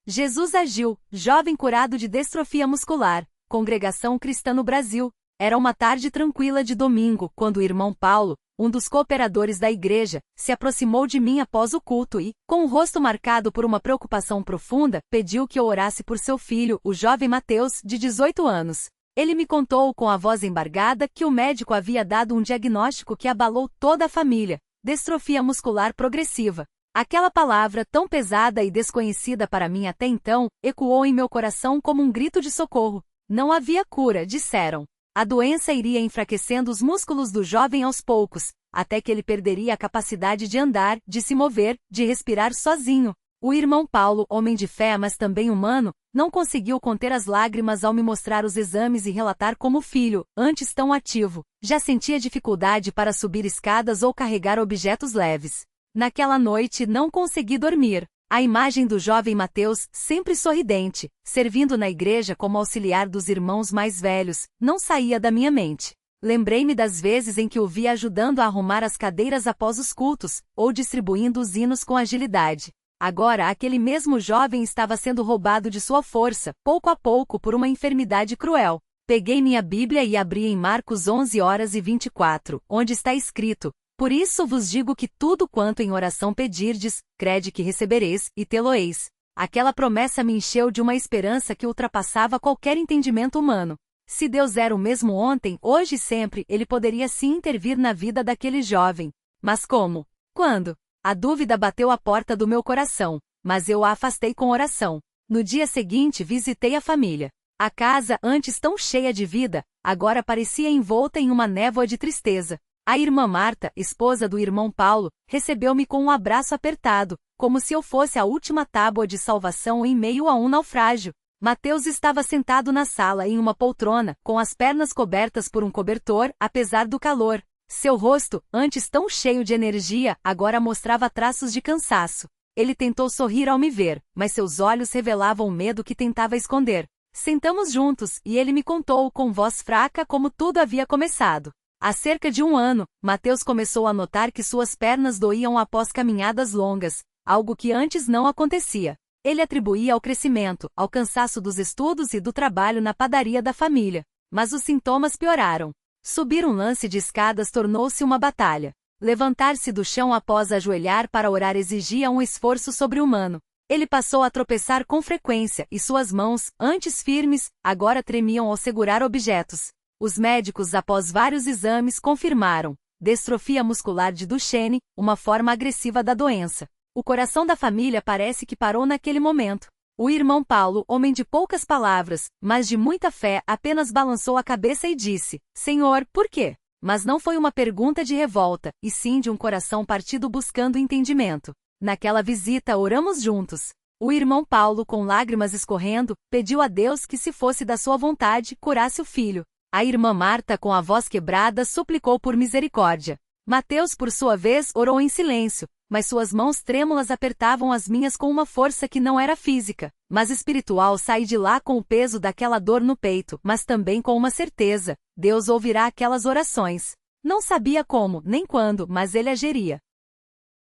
Jesus agiu, jovem curado de distrofia muscular, Congregação Cristã no Brasil. Era uma tarde tranquila de domingo, quando o irmão Paulo, um dos cooperadores da igreja, se aproximou de mim após o culto e, com o rosto marcado por uma preocupação profunda, pediu que eu orasse por seu filho, o jovem Mateus, de 18 anos. Ele me contou com a voz embargada que o médico havia dado um diagnóstico que abalou toda a família: distrofia muscular progressiva. Aquela palavra, tão pesada e desconhecida para mim até então, ecoou em meu coração como um grito de socorro. Não havia cura, disseram. A doença iria enfraquecendo os músculos do jovem aos poucos, até que ele perderia a capacidade de andar, de se mover, de respirar sozinho. O irmão Paulo, homem de fé mas também humano, não conseguiu conter as lágrimas ao me mostrar os exames e relatar como o filho, antes tão ativo, já sentia dificuldade para subir escadas ou carregar objetos leves. Naquela noite não consegui dormir. A imagem do jovem Mateus, sempre sorridente, servindo na igreja como auxiliar dos irmãos mais velhos, não saía da minha mente. Lembrei-me das vezes em que o via ajudando a arrumar as cadeiras após os cultos, ou distribuindo os hinos com agilidade. Agora aquele mesmo jovem estava sendo roubado de sua força, pouco a pouco por uma enfermidade cruel. Peguei minha Bíblia e abri em Marcos 11:24, onde está escrito: por isso vos digo que tudo quanto em oração pedirdes, crede que recebereis, e tê-lo-eis. Aquela promessa me encheu de uma esperança que ultrapassava qualquer entendimento humano. Se Deus era o mesmo ontem, hoje e sempre, ele poderia sim intervir na vida daquele jovem. Mas como? Quando? A dúvida bateu à porta do meu coração, mas eu a afastei com oração. No dia seguinte visitei a família. A casa, antes tão cheia de vida, agora parecia envolta em uma névoa de tristeza. A irmã Marta, esposa do irmão Paulo, recebeu-me com um abraço apertado, como se eu fosse a última tábua de salvação em meio a um naufrágio. Mateus estava sentado na sala em uma poltrona, com as pernas cobertas por um cobertor, apesar do calor. Seu rosto, antes tão cheio de energia, agora mostrava traços de cansaço. Ele tentou sorrir ao me ver, mas seus olhos revelavam o medo que tentava esconder. Sentamos juntos, e ele me contou com voz fraca como tudo havia começado. Há cerca de um ano, Mateus começou a notar que suas pernas doíam após caminhadas longas, algo que antes não acontecia. Ele atribuía ao crescimento, ao cansaço dos estudos e do trabalho na padaria da família. Mas os sintomas pioraram. Subir um lance de escadas tornou-se uma batalha. Levantar-se do chão após ajoelhar para orar exigia um esforço sobre-humano. Ele passou a tropeçar com frequência e suas mãos, antes firmes, agora tremiam ao segurar objetos. Os médicos, após vários exames, confirmaram: distrofia muscular de Duchenne, uma forma agressiva da doença. O coração da família parece que parou naquele momento. O irmão Paulo, homem de poucas palavras, mas de muita fé, apenas balançou a cabeça e disse: Senhor, por quê? Mas não foi uma pergunta de revolta, e sim de um coração partido buscando entendimento. Naquela visita oramos juntos. O irmão Paulo, com lágrimas escorrendo, pediu a Deus que, se fosse da sua vontade, curasse o filho. A irmã Marta, com a voz quebrada, suplicou por misericórdia. Mateus, por sua vez, orou em silêncio, mas suas mãos trêmulas apertavam as minhas com uma força que não era física, mas espiritual. Saí de lá com o peso daquela dor no peito, mas também com uma certeza: Deus ouvirá aquelas orações. Não sabia como, nem quando, mas ele agiria.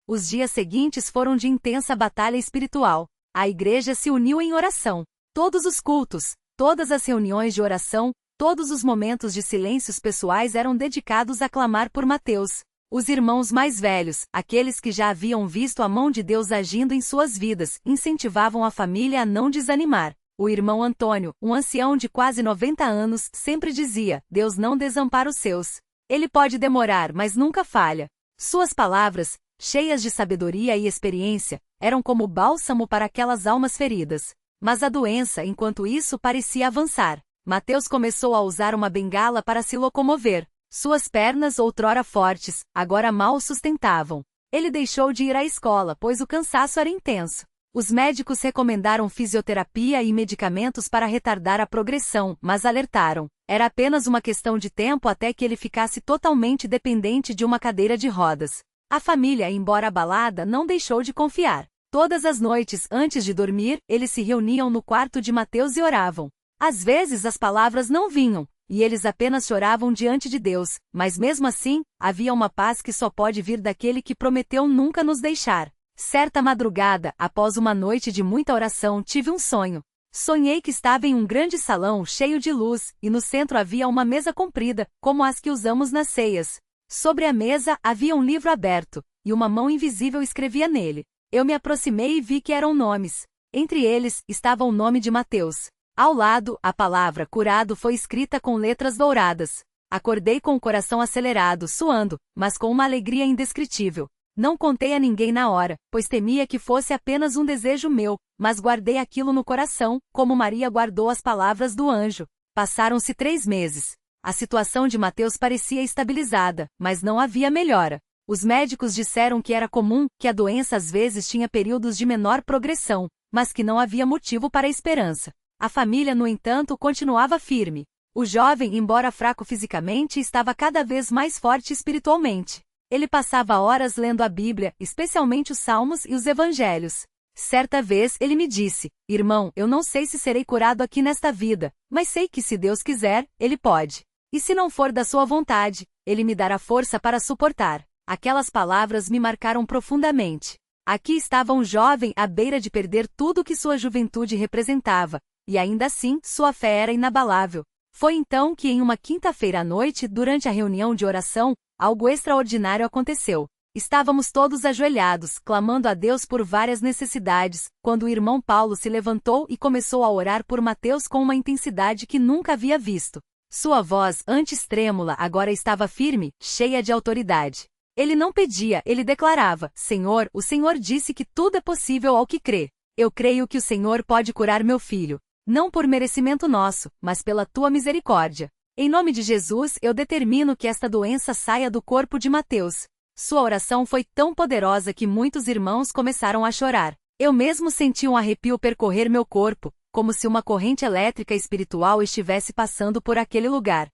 Os dias seguintes foram de intensa batalha espiritual. A igreja se uniu em oração. Todos os cultos, todas as reuniões de oração, todos os momentos de silêncios pessoais eram dedicados a clamar por Mateus. Os irmãos mais velhos, aqueles que já haviam visto a mão de Deus agindo em suas vidas, incentivavam a família a não desanimar. O irmão Antônio, um ancião de quase 90 anos, sempre dizia: Deus não desampara os seus. Ele pode demorar, mas nunca falha. Suas palavras, cheias de sabedoria e experiência, eram como bálsamo para aquelas almas feridas. Mas a doença, enquanto isso, parecia avançar. Mateus começou a usar uma bengala para se locomover. Suas pernas, outrora fortes, agora mal o sustentavam. Ele deixou de ir à escola, pois o cansaço era intenso. Os médicos recomendaram fisioterapia e medicamentos para retardar a progressão, mas alertaram: era apenas uma questão de tempo até que ele ficasse totalmente dependente de uma cadeira de rodas. A família, embora abalada, não deixou de confiar. Todas as noites, antes de dormir, eles se reuniam no quarto de Mateus e oravam. Às vezes as palavras não vinham, e eles apenas choravam diante de Deus, mas mesmo assim, havia uma paz que só pode vir daquele que prometeu nunca nos deixar. Certa madrugada, após uma noite de muita oração, tive um sonho. Sonhei que estava em um grande salão cheio de luz, e no centro havia uma mesa comprida, como as que usamos nas ceias. Sobre a mesa havia um livro aberto, e uma mão invisível escrevia nele. Eu me aproximei e vi que eram nomes. Entre eles, estava o nome de Mateus. Ao lado, a palavra curado foi escrita com letras douradas. Acordei com o coração acelerado, suando, mas com uma alegria indescritível. Não contei a ninguém na hora, pois temia que fosse apenas um desejo meu, mas guardei aquilo no coração, como Maria guardou as palavras do anjo. Passaram-se 3 meses. A situação de Mateus parecia estabilizada, mas não havia melhora. Os médicos disseram que era comum, que a doença às vezes tinha períodos de menor progressão, mas que não havia motivo para esperança. A família, no entanto, continuava firme. O jovem, embora fraco fisicamente, estava cada vez mais forte espiritualmente. Ele passava horas lendo a Bíblia, especialmente os Salmos e os Evangelhos. Certa vez ele me disse: irmão, eu não sei se serei curado aqui nesta vida, mas sei que se Deus quiser, Ele pode. E se não for da sua vontade, Ele me dará força para suportar. Aquelas palavras me marcaram profundamente. Aqui estava um jovem à beira de perder tudo que sua juventude representava, e ainda assim, sua fé era inabalável. Foi então que em uma quinta-feira à noite, durante a reunião de oração, algo extraordinário aconteceu. Estávamos todos ajoelhados, clamando a Deus por várias necessidades, quando o irmão Paulo se levantou e começou a orar por Mateus com uma intensidade que nunca havia visto. Sua voz, antes trêmula, agora estava firme, cheia de autoridade. Ele não pedia, ele declarava: Senhor, o Senhor disse que tudo é possível ao que crê. Eu creio que o Senhor pode curar meu filho. Não por merecimento nosso, mas pela tua misericórdia. Em nome de Jesus, eu determino que esta doença saia do corpo de Mateus. Sua oração foi tão poderosa que muitos irmãos começaram a chorar. Eu mesmo senti um arrepio percorrer meu corpo, como se uma corrente elétrica espiritual estivesse passando por aquele lugar.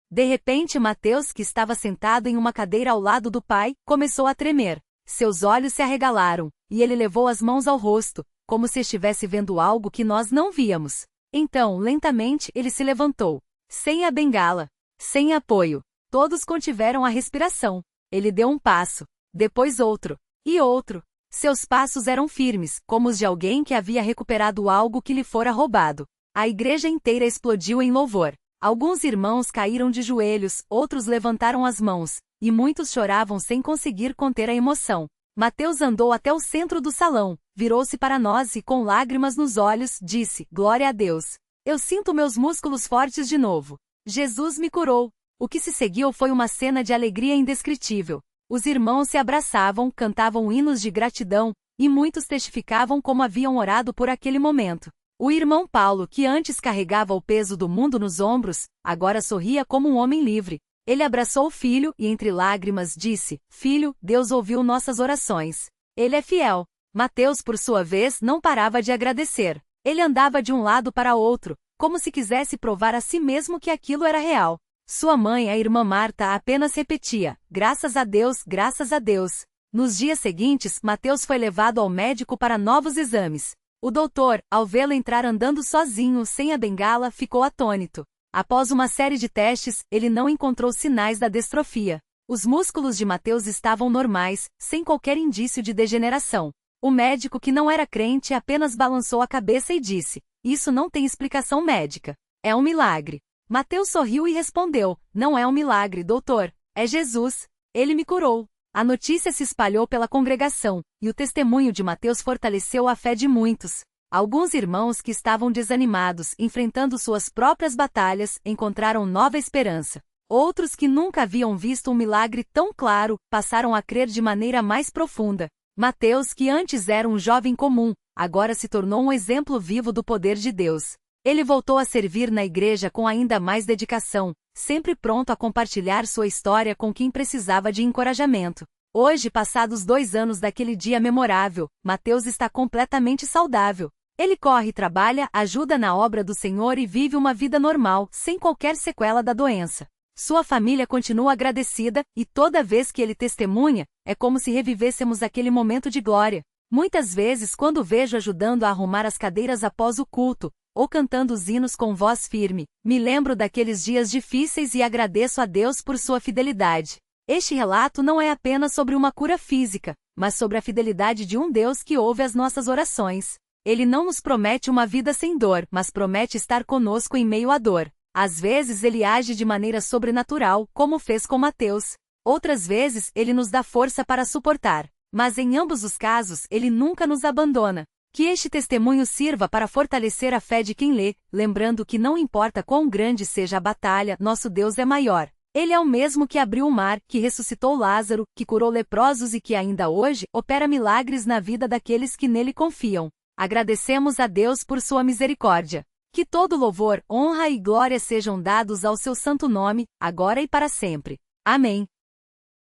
De repente, Mateus, que estava sentado em uma cadeira ao lado do pai, começou a tremer. Seus olhos se arregalaram, e ele levou as mãos ao rosto, como se estivesse vendo algo que nós não víamos. Então, lentamente, ele se levantou. Sem a bengala. Sem apoio. Todos contiveram a respiração. Ele deu um passo. Depois outro. E outro. Seus passos eram firmes, como os de alguém que havia recuperado algo que lhe fora roubado. A igreja inteira explodiu em louvor. Alguns irmãos caíram de joelhos, outros levantaram as mãos, e muitos choravam sem conseguir conter a emoção. Mateus andou até o centro do salão, virou-se para nós e, com lágrimas nos olhos, disse: Glória a Deus! Eu sinto meus músculos fortes de novo. Jesus me curou. O que se seguiu foi uma cena de alegria indescritível. Os irmãos se abraçavam, cantavam hinos de gratidão, e muitos testificavam como haviam orado por aquele momento. O irmão Paulo, que antes carregava o peso do mundo nos ombros, agora sorria como um homem livre. Ele abraçou o filho e, entre lágrimas, disse: Filho, Deus ouviu nossas orações. Ele é fiel. Mateus, por sua vez, não parava de agradecer. Ele andava de um lado para outro, como se quisesse provar a si mesmo que aquilo era real. Sua mãe, a irmã Marta, apenas repetia: Graças a Deus, graças a Deus. Nos dias seguintes, Mateus foi levado ao médico para novos exames. O doutor, ao vê-lo entrar andando sozinho, sem a bengala, ficou atônito. Após uma série de testes, ele não encontrou sinais da distrofia. Os músculos de Mateus estavam normais, sem qualquer indício de degeneração. O médico, que não era crente, apenas balançou a cabeça e disse: Isso não tem explicação médica. É um milagre. Mateus sorriu e respondeu: Não é um milagre, doutor. É Jesus. Ele me curou. A notícia se espalhou pela congregação, e o testemunho de Mateus fortaleceu a fé de muitos. Alguns irmãos que estavam desanimados, enfrentando suas próprias batalhas, encontraram nova esperança. Outros que nunca haviam visto um milagre tão claro, passaram a crer de maneira mais profunda. Mateus, que antes era um jovem comum, agora se tornou um exemplo vivo do poder de Deus. Ele voltou a servir na igreja com ainda mais dedicação, sempre pronto a compartilhar sua história com quem precisava de encorajamento. Hoje, passados 2 anos daquele dia memorável, Mateus está completamente saudável. Ele corre, trabalha, ajuda na obra do Senhor e vive uma vida normal, sem qualquer sequela da doença. Sua família continua agradecida, e toda vez que ele testemunha, é como se revivêssemos aquele momento de glória. Muitas vezes, quando o vejo ajudando a arrumar as cadeiras após o culto, ou cantando os hinos com voz firme, me lembro daqueles dias difíceis e agradeço a Deus por sua fidelidade. Este relato não é apenas sobre uma cura física, mas sobre a fidelidade de um Deus que ouve as nossas orações. Ele não nos promete uma vida sem dor, mas promete estar conosco em meio à dor. Às vezes ele age de maneira sobrenatural, como fez com Mateus. Outras vezes ele nos dá força para suportar. Mas em ambos os casos ele nunca nos abandona. Que este testemunho sirva para fortalecer a fé de quem lê, lembrando que não importa quão grande seja a batalha, nosso Deus é maior. Ele é o mesmo que abriu o mar, que ressuscitou Lázaro, que curou leprosos e que ainda hoje opera milagres na vida daqueles que nele confiam. Agradecemos a Deus por sua misericórdia. Que todo louvor, honra e glória sejam dados ao seu santo nome, agora e para sempre. Amém.